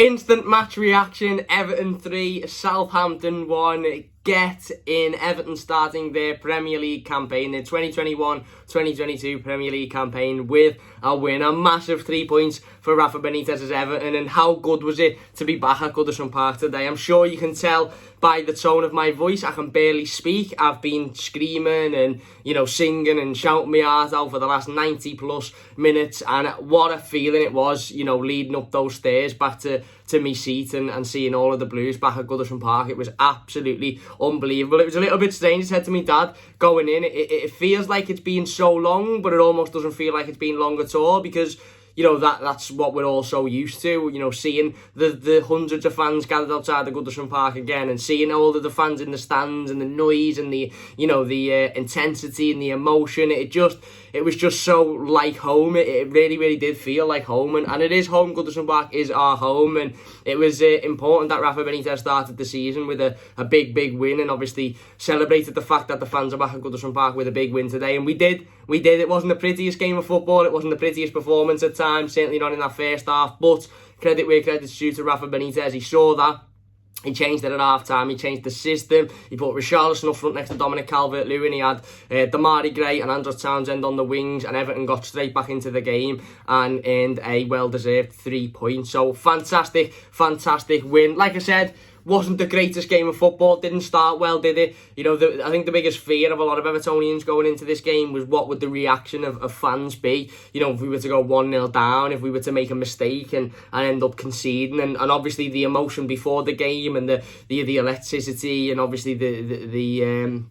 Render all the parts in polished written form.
Instant match reaction, Everton 3, Southampton 1. Get in. Everton starting their Premier League campaign, their 2021-2022 Premier League campaign with a win. A massive 3 points for Rafa Benitez's Everton. And how good was it to be back at Goodison Park today? I'm sure you can tell by the tone of my voice. I can barely speak. I've been screaming and, singing and shouting my heart out for the last 90 plus minutes. And what a feeling it was, leading up those stairs back to my seat and seeing all of the Blues back at Goodison Park. It was absolutely unbelievable. It was a little bit strange. I said to my dad going in, it feels like it's been so long, but it almost doesn't feel like it's been long at all, because that's what we're all so used to, seeing the hundreds of fans gathered outside the Goodison Park again, and seeing all of the fans in the stands and the noise and the intensity and the emotion. It was just so like home. It really, really did feel like home, and it is home. Goodison Park is our home, and it was important that Rafa Benitez started the season with a big win, and obviously celebrated the fact that the fans are back at Goodison Park with a big win today, and we did. It wasn't the prettiest game of football. It wasn't the prettiest performance at times, certainly not in that first half, but credit where credit's due to Rafa Benitez. He saw that. He changed it at half-time. He changed the system. He put Richarlison up front next to Dominic Calvert-Lewin. He had Damari Gray and Andros Townsend on the wings, and Everton got straight back into the game and earned a well-deserved 3 points. So fantastic win. Like I said, wasn't the greatest game of football. Didn't start well, did it? I think the biggest fear of a lot of Evertonians going into this game was, what would the reaction of fans be? If we were to go 1-0 down, if we were to make a mistake and end up conceding, and obviously the emotion before the game and the electricity, and obviously the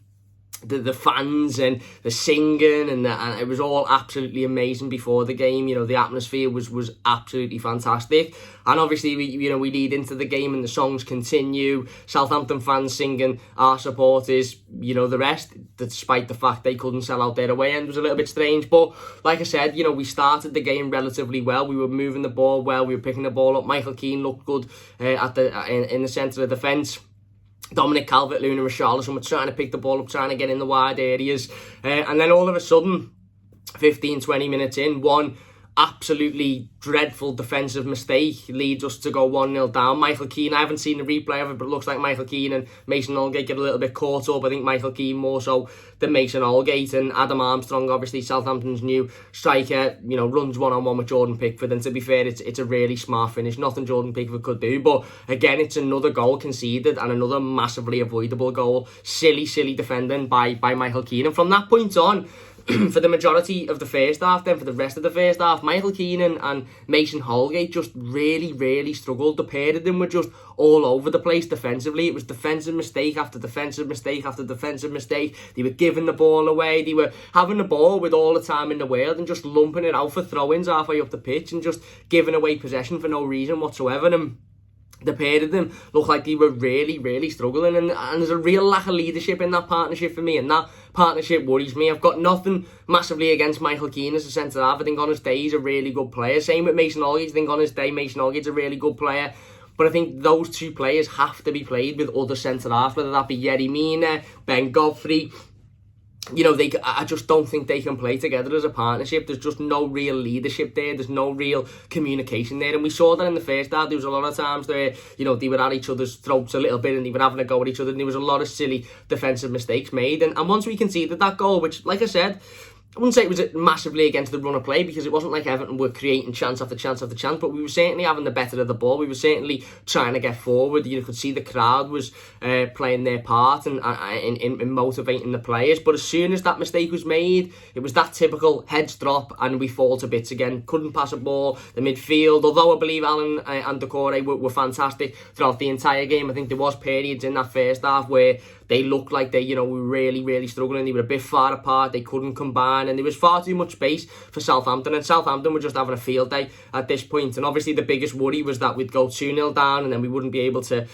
fans and the singing and it was all absolutely amazing before the game. The atmosphere was absolutely fantastic, and obviously we lead into the game and the songs continue. Southampton fans singing our supporters, the rest, despite the fact they couldn't sell out their away end, was a little bit strange. But like I said, we started the game relatively well. We were moving the ball well. We were picking the ball up. Michael Keane looked good in the centre of defence. Dominic Calvert-Lewin and Richarlison were trying to pick the ball up, trying to get in the wide areas. And then all of a sudden, 15-20 minutes in, one absolutely dreadful defensive mistake leads us to go 1-0 down. Michael Keane, I haven't seen the replay of it, but it looks like Michael Keane and Mason Holgate get a little bit caught up. I think Michael Keane more so than Mason Holgate. And Adam Armstrong, obviously Southampton's new striker, runs one-on-one with Jordan Pickford. And to be fair, it's a really smart finish. Nothing Jordan Pickford could do. But again, it's another goal conceded and another massively avoidable goal. Silly defending by Michael Keane. And from that point on, for the majority of the first half, then for the rest of the first half, Michael Keane and Mason Holgate just really struggled. The pair of them were just all over the place defensively. It was defensive mistake after defensive mistake after defensive mistake. They were giving the ball away. They were having the ball with all the time in the world and just lumping it out for throw-ins halfway up the pitch and just giving away possession for no reason whatsoever. And the pair of them looked like they were really struggling, and there's a real lack of leadership in that partnership for me, and that partnership worries me. I've got nothing massively against Michael Keane as a centre half. I think on his day he's a really good player. Same with Mason Holgate. I think on his day Mason Holgate's a really good player. But I think those two players have to be played with other centre halves, whether that be Yerry Mina, Ben Godfrey. I just don't think they can play together as a partnership. There's just no real leadership there. There's no real communication there. And we saw that in the first half. There was a lot of times where, they were at each other's throats a little bit and they were having a go at each other. And there was a lot of silly defensive mistakes made. And once we conceded that goal, which, like I said, I wouldn't say it was massively against the run of play, because it wasn't like Everton were creating chance after chance after chance, but we were certainly having the better of the ball. We were certainly trying to get forward. You could see the crowd was playing their part and in motivating the players. But as soon as that mistake was made, it was that typical heads drop and we fall to bits again. Couldn't pass a ball. The midfield, although I believe Allen and Doucouré were fantastic throughout the entire game, I think there was periods in that first half where they looked like they, were really struggling. They were a bit far apart. They couldn't combine, and there was far too much space for Southampton. And Southampton were just having a field day at this point. And obviously the biggest worry was that we'd go 2-0 down and then we wouldn't be able to,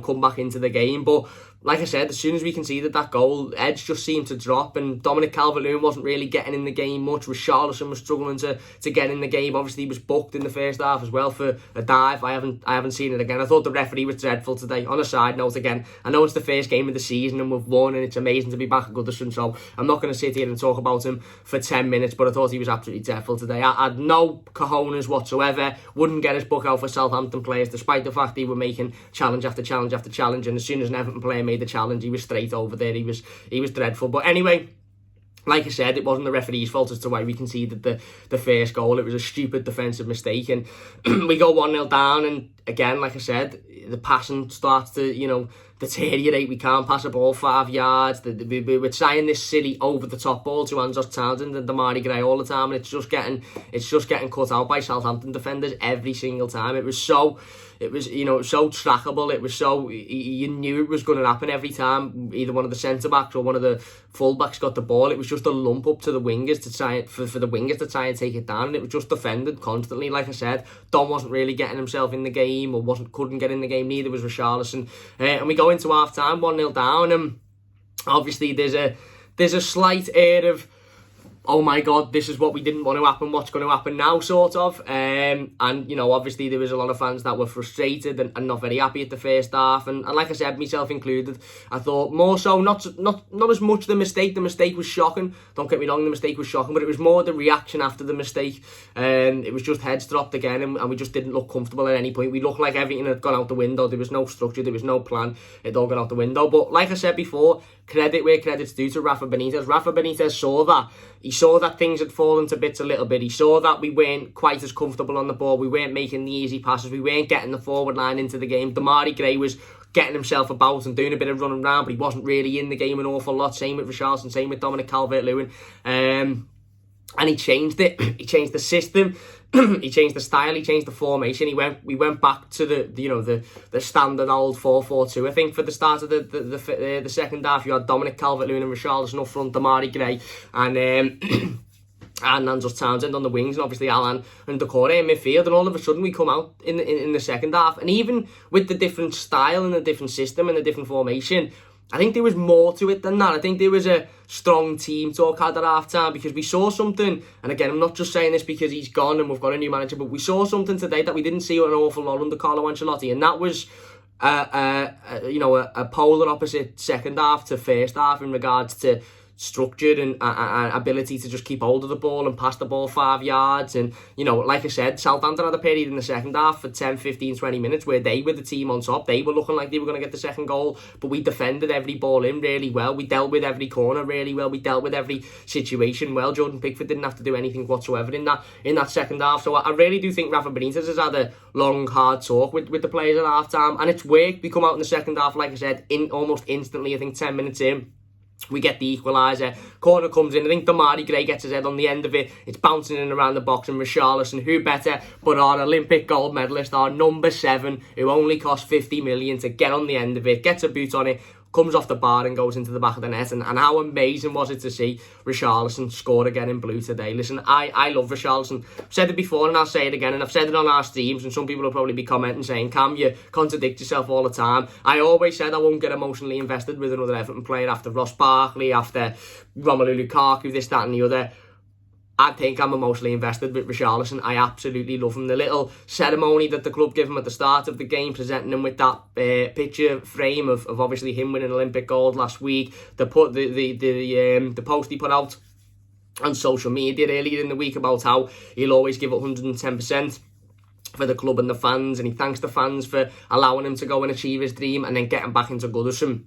come back into the game. But like I said, as soon as we conceded that goal, edge just seemed to drop, and Dominic Calvert-Lewin wasn't really getting in the game much. Richarlison was struggling to get in the game. Obviously, he was booked in the first half as well for a dive. I haven't seen it again. I thought the referee was dreadful today. On a side note, again, I know it's the first game of the season and we've won, and it's amazing to be back at Goodison, so I'm not going to sit here and talk about him for 10 minutes, but I thought he was absolutely dreadful today. I had no cojones whatsoever. Wouldn't get his book out for Southampton players, despite the fact they were making challenge after challenge after challenge, and as soon as an Everton player made the challenge, he was straight over there. He was dreadful. But anyway, like I said, it wasn't the referee's fault as to why we conceded the first goal. It was a stupid defensive mistake, and we go 1-0 down, and again, like I said, the passing starts to, deteriorate. We can't pass a ball 5 yards. We're trying this silly over-the-top ball to Andros Townsend and Damari Gray all the time, and it's just getting cut out by Southampton defenders every single time. It was so trackable. It was so, you knew it was going to happen every time either one of the centre-backs or one of the full-backs got the ball. It was just a lump up to the wingers to try for the wingers to try and take it down, and it was just defended constantly. Like I said, Dom wasn't really getting himself in the game, or couldn't get in the game, neither was Richarlison. And we go into half-time 1-0 down, and obviously there's a slight air of, oh my God, this is what we didn't want to happen, what's going to happen now, sort of. And, obviously there was a lot of fans that were frustrated and not very happy at the first half. And like I said, myself included, I thought more so, not as much the mistake. The mistake was shocking. Don't get me wrong, the mistake was shocking, but it was more the reaction after the mistake. It was just heads dropped again, and we just didn't look comfortable at any point. We looked like everything had gone out the window. There was no structure, there was no plan. It all gone out the window. But like I said before, credit where credit's due to Rafa Benitez. Rafa Benitez saw that. He saw that things had fallen to bits a little bit. He saw that we weren't quite as comfortable on the ball. We weren't making the easy passes. We weren't getting the forward line into the game. Damari Gray was getting himself about and doing a bit of running around, but he wasn't really in the game an awful lot. Same with Richarlison, same with Dominic Calvert-Lewin. And he changed it. He changed the system. He changed the style, he changed the formation. We went back to the standard old 4-4-2. I think for the start of the second half, you had Dominic Calvert-Lewin and Richarlison up front, Damari Gray, and Andros Townsend on the wings, and obviously Alan and Doucouré in midfield. And all of a sudden, we come out in the second half, and even with the different style and the different system and the different formation, I think there was more to it than that. I think there was a strong team talk had at half-time, because we saw something, and again, I'm not just saying this because he's gone and we've got a new manager, but we saw something today that we didn't see an awful lot under Carlo Ancelotti, and that was a polar opposite second half to first half in regards to structured and ability to just keep hold of the ball and pass the ball 5 yards. And, like I said, Southampton had a period in the second half for 10, 15, 20 minutes where they were the team on top. They were looking like they were going to get the second goal, but we defended every ball in really well. We dealt with every corner really well. We dealt with every situation well. Jordan Pickford didn't have to do anything whatsoever in that second half. So I really do think Rafa Benitez has had a long, hard talk with the players at half time, and it's worked. We come out in the second half, like I said, almost instantly. I think 10 minutes in, we get the equaliser. Corner comes in. I think Damari Gray gets his head on the end of it. It's bouncing in around the box, and Richarlison, who better but our Olympic gold medalist, our number 7, who only cost 50 million to get on the end of it, gets a boot on it, comes off the bar and goes into the back of the net. And how amazing was it to see Richarlison score again in blue today. Listen, I love Richarlison. I've said it before and I'll say it again, and I've said it on our streams, and some people will probably be commenting saying, Cam, you contradict yourself all the time. I always said I won't get emotionally invested with another Everton player after Ross Barkley, after Romelu Lukaku, this, that and the other. I think I'm emotionally invested with Richarlison. I absolutely love him. The little ceremony that the club gave him at the start of the game, presenting him with that picture frame of obviously him winning Olympic gold last week. The post he put out on social media earlier in the week about how he'll always give 110% for the club and the fans, and he thanks the fans for allowing him to go and achieve his dream and then getting back into Goodison.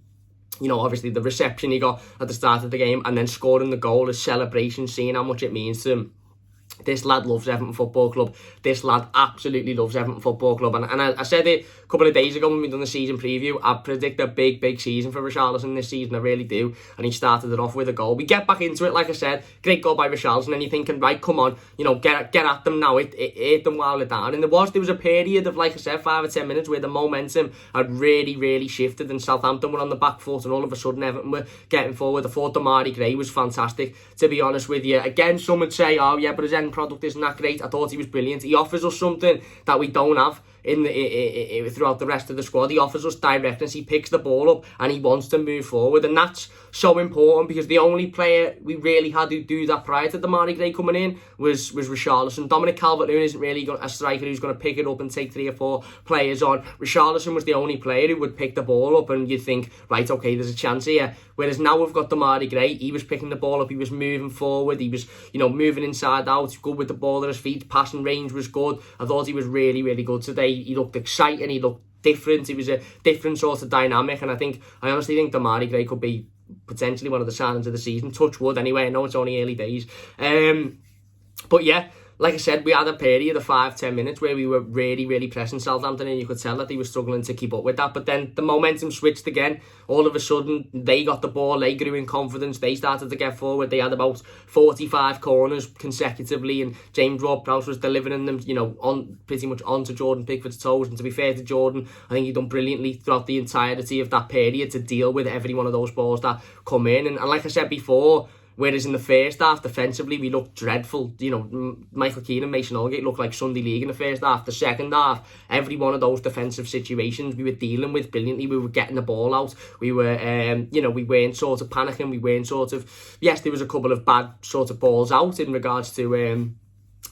Obviously the reception he got at the start of the game, and then scoring the goal, his celebration, seeing how much it means to him. This lad loves Everton Football Club. This lad absolutely loves Everton Football Club. And I said it a couple of days ago when we done the season preview. I predict a big, big season for Richarlison this season. I really do. And he started it off with a goal. We get back into it, like I said. Great goal by Richarlison. And you're thinking, right, come on, get at them now. Hit them while they're down. And there was a period of, like I said, 5 or 10 minutes where the momentum had really, really shifted, and Southampton were on the back foot, and all of a sudden Everton were getting forward. I thought Damari Gray was fantastic, to be honest with you. Again, some would say, oh yeah, but his end product isn't that great. I thought he was brilliant. He offers us something that we don't have throughout the rest of the squad. He offers us directness, he picks the ball up and he wants to move forward, and that's so important because the only player we really had to do that prior to Demarai Gray coming in was Richarlison. Dominic Calvert-Lewin isn't really a striker who's going to pick it up and take 3 or 4 players on. Richarlison was the only player who would pick the ball up and you'd think, right, okay, there's a chance here. Whereas now we've got Demarai Gray, he was picking the ball up, he was moving forward, he was, moving inside out, good with the ball at his feet, passing range was good. I thought he was really, really good today. He looked exciting, he looked different, it was a different sort of dynamic, and I honestly think Demarai Gray could be potentially one of the signings of the season. Touch wood anyway, I know it's only early days. But yeah, like I said, we had a period of 5-10 minutes where we were really, really pressing Southampton, and you could tell that they were struggling to keep up with that. But then the momentum switched again. All of a sudden, they got the ball, they grew in confidence, they started to get forward. They had about 45 corners consecutively, and James Ward-Prowse was delivering them, on pretty much onto Jordan Pickford's toes. And to be fair to Jordan, I think he done brilliantly throughout the entirety of that period to deal with every one of those balls that come in. And like I said before, whereas in the first half, defensively, we looked dreadful. Michael Keane and Mason Holgate looked like Sunday League in the first half. The second half, every one of those defensive situations we were dealing with brilliantly. We were getting the ball out. We were, we weren't sort of panicking. We weren't sort of, yes, there was a couple of bad sort of balls out in regards to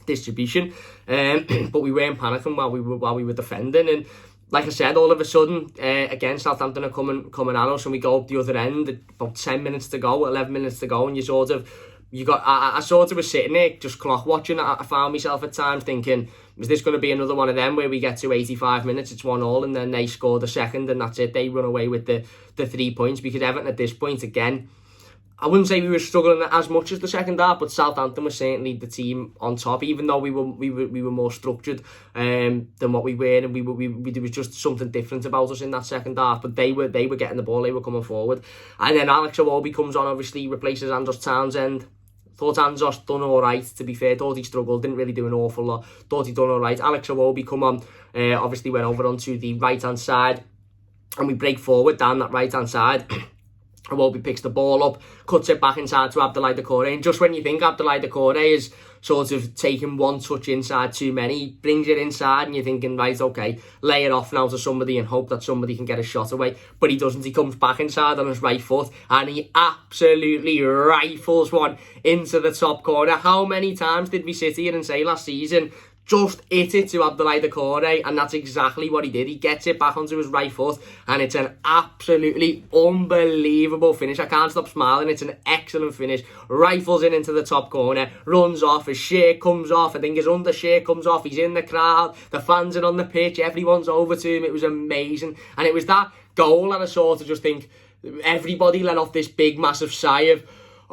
distribution, but we weren't panicking while we were defending. And like I said, all of a sudden, again, Southampton are coming at us, and we go up the other end, about 10 minutes to go, 11 minutes to go, and I sort of was sitting there just clock watching. I found myself at times thinking, is this going to be another one of them where we get to 85 minutes, it's 1-1, and then they score the second, and that's it, they run away with the 3 points? Because Everton at this point, again, I wouldn't say we were struggling as much as the second half, but Southampton was certainly the team on top, even though we were more structured than what we were, and there was just something different about us in that second half. But they were getting the ball, they were coming forward, and then Alex Iwobi comes on, obviously replaces Andros Townsend. Thought Andros done all right, to be fair. Thought he struggled, didn't really do an awful lot. Thought he done all right. Alex Iwobi come on, obviously went over onto the right hand side, and we break forward down that right hand side. Iwobi picks the ball up, cuts it back inside to Abdoulaye Doucouré, and just when you think Abdoulaye Doucouré is sort of taking one touch inside too many, he brings it inside and you're thinking, right, okay, lay it off now to somebody and hope that somebody can get a shot away. But he doesn't. He comes back inside on his right foot and he absolutely rifles one into the top corner. How many times did we sit here and say last season, just hit it to Abdoulaye Doucouré, and that's exactly what he did. He gets it back onto his right foot, and it's an absolutely unbelievable finish. I can't stop smiling. It's an excellent finish. Rifles in into the top corner, runs off, his shirt comes off, I think his undershirt comes off, he's in the crowd, the fans are on the pitch, everyone's over to him. It was amazing, and it was that goal that I sort of just think everybody let off this big massive sigh of,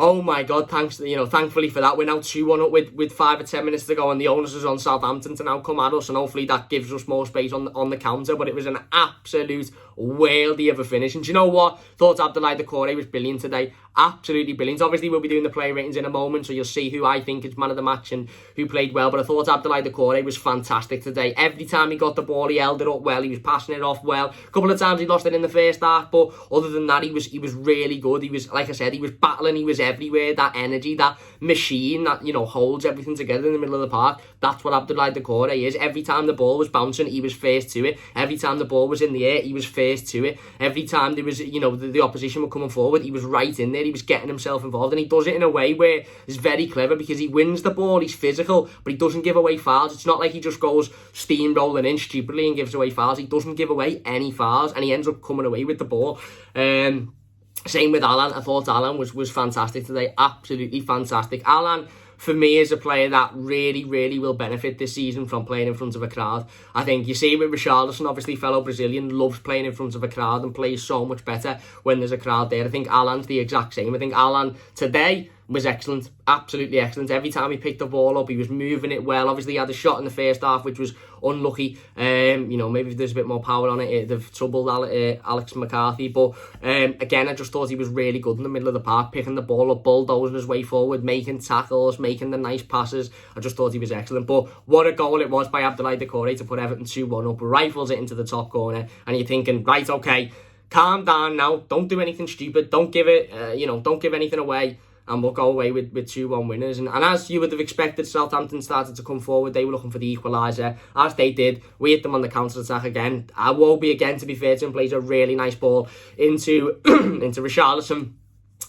oh my God, thankfully for that. We're now 2-1 up with 5 or 10 minutes to go, and the onus is on Southampton to now come at us, and hopefully that gives us more space on the counter. But it was an absolute worldie of a finish. And do you know what? Thought Abdoulaye Doucouré was brilliant today. Absolutely brilliant. Obviously, we'll be doing the player ratings in a moment, so you'll see who I think is man of the match and who played well. But I thought Abdoulaye Doucouré was fantastic today. Every time he got the ball, he held it up well. He was passing it off well. A couple of times he lost it in the first half, but other than that, he was really good. He was, like I said, he was battling. He was everywhere. That energy, that machine that holds everything together in the middle of the park. That's what Abdoulaye Doucouré is. Every time the ball was bouncing, he was first to it. Every time the ball was in the air, he was first to it. Every time there was, the opposition were coming forward, he was right in there. He was getting himself involved, and he does it in a way where it's very clever because he wins the ball, he's physical, but he doesn't give away fouls. It's not like he just goes steamrolling in stupidly and gives away fouls. He doesn't give away any fouls, and he ends up coming away with the ball. Same with Alan. I thought Alan was fantastic today. Absolutely fantastic. Alan, for me, is a player that really, really will benefit this season from playing in front of a crowd. I think you see with Richarlison, obviously fellow Brazilian, loves playing in front of a crowd and plays so much better when there's a crowd there. I think Alan's the exact same. I think Alan today was excellent, absolutely excellent. Every time he picked the ball up, he was moving it well. Obviously, he had a shot in the first half, which was unlucky. Maybe if there's a bit more power on it, they've troubled Alex McCarthy. But again, I just thought he was really good in the middle of the park, picking the ball up, bulldozing his way forward, making tackles, making the nice passes. I just thought he was excellent. But what a goal it was by Abdoulaye Doucouré to put Everton 2-1 up, rifles it into the top corner, and you're thinking, right, okay, calm down now, don't do anything stupid, don't give anything away. and we'll go away with 2-1 winners. And as you would have expected, Southampton started to come forward. They were looking for the equaliser, as they did. We hit them on the counter-attack again. Iwobi, again, to be fair to him, plays a really nice ball into into Richarlison,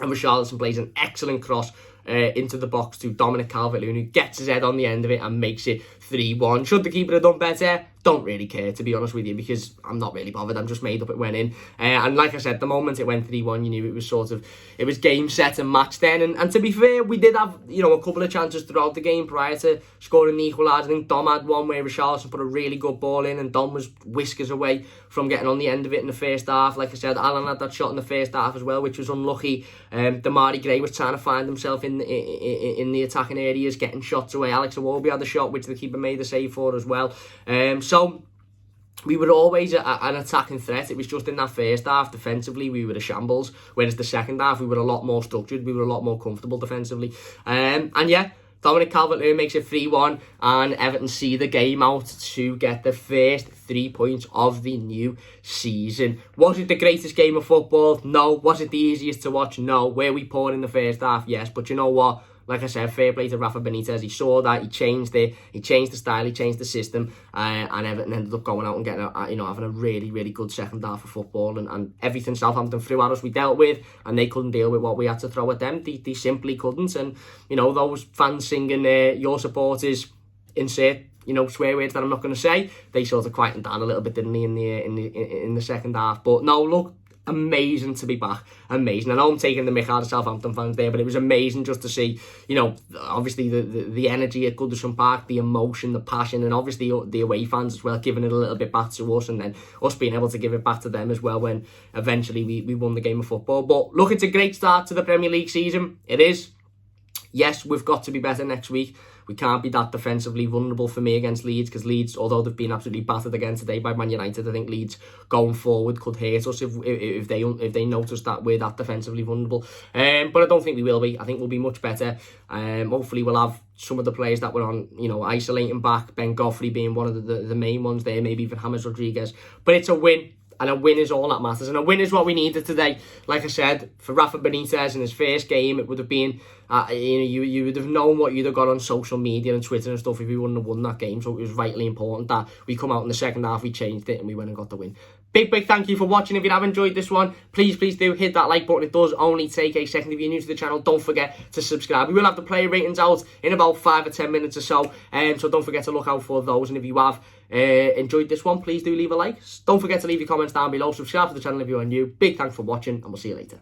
and Richarlison plays an excellent cross into the box to Dominic Calvert-Lewin, who gets his head on the end of it and makes it 3-1. Should the keeper have done better? Don't really care, to be honest with you, because I'm not really bothered. I'm just made up it went in. And like I said, the moment it went 3-1, you knew it was game, set and match then. And to be fair, we did have, a couple of chances throughout the game prior to scoring the equaliser. I think Dom had one where Richarlison put a really good ball in, and Dom was whiskers away from getting on the end of it in the first half. Like I said, Alan had that shot in the first half as well, which was unlucky. Damari Gray was trying to find himself in the attacking areas, getting shots away. Alex Iwobi had the shot, which the keeper made the save for as well. So we were always an attacking threat. It was just in that first half, defensively, we were a shambles. Whereas the second half, we were a lot more structured. We were a lot more comfortable defensively. And yeah, Dominic Calvert-Lewin makes it 3-1, and Everton see the game out to get the first 3 points of the new season. Was it the greatest game of football? No. Was it the easiest to watch? No. Were we poor in the first half? Yes. But you know what? Like I said, fair play to Rafa Benitez. He saw that, he changed it, he changed the style, he changed the system, and Everton ended up going out and getting having a really, really good second half of football, and everything Southampton threw at us we dealt with, and they couldn't deal with what we had to throw at them. They simply couldn't. And those fans singing your supporters, insert swear words that I'm not going to say, they sort of quietened down a little bit, didn't they, in the second half. But no, look, amazing to be back. Amazing. I know I'm taking the mick out of Southampton fans there, but it was amazing just to see, obviously the energy at Goodison Park, the emotion, the passion, and obviously the away fans as well, giving it a little bit back to us, and then us being able to give it back to them as well when eventually we won the game of football. But look, it's a great start to the Premier League season. It is. Yes, we've got to be better next week. We can't be that defensively vulnerable for me against Leeds, because Leeds, although they've been absolutely battered again today by Man United, I think Leeds going forward could hurt us if they notice that we're that defensively vulnerable. But I don't think we will be. I think we'll be much better. Hopefully we'll have some of the players that were on, isolating back, Ben Godfrey being one of the main ones there, maybe even James Rodriguez. But it's a win. And a win is all that matters. And a win is what we needed today. Like I said, for Rafa Benitez in his first game, it would have been, you would have known what you'd have got on social media and Twitter and stuff if you wouldn't have won that game. So it was vitally important that we come out in the second half, we changed it, and we went and got the win. Big thank you for watching. If you have enjoyed this one, please do hit that like button. It does only take a second. If you're new to the channel, don't forget to subscribe. We will have the player ratings out in about 5 or 10 minutes or so. So don't forget to look out for those. And if you have enjoyed this one, please do leave a like. Don't forget to leave your comments down below. Subscribe to the channel if you are new. Big thanks for watching, and we'll see you later.